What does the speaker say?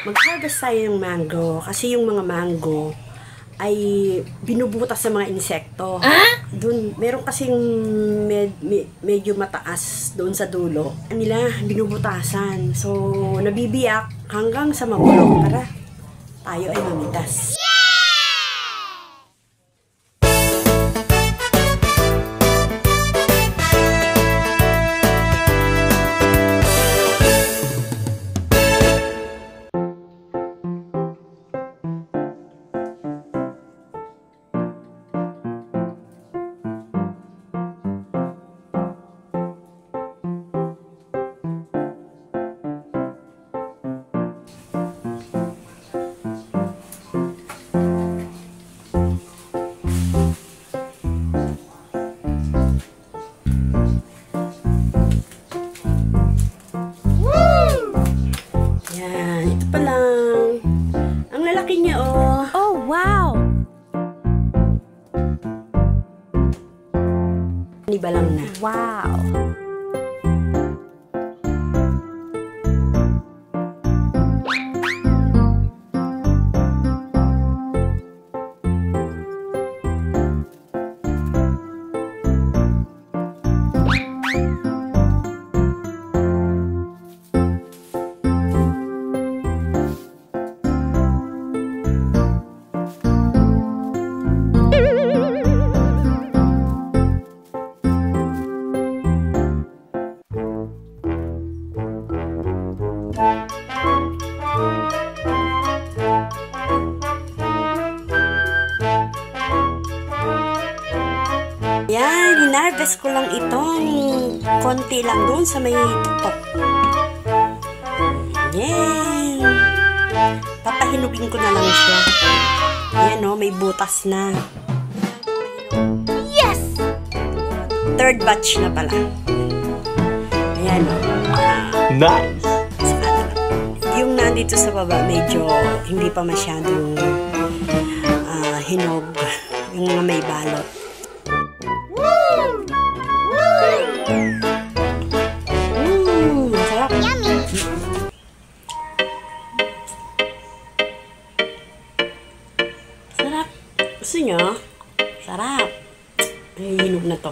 Mag-harvest tayo ng mango kasi yung mga mango ay binubutas sa mga insekto. Doon, meron kasing medyo mataas doon sa dulo. Nila binubutasan. So, nabibiyak hanggang sa mabulok. Tara, tayo ay mamitas. Ito pa lang. Ang lalaki niya, oh. Oh, wow! Iba lang na. Wow! Yan, hinarvest ko lang itong konti lang doon sa may tuktok. Yan. Papahinugin ko na lang siya. Yan o, may butas na. Yes! Third batch na pala. Ayan o. Nice! Yung nandito sa baba, medyo hindi pa masyadong hinog. Yung mga may balot. Sarap. Yummy! Sarap. Gusto nyo? Sarap. Ay, hinog na to.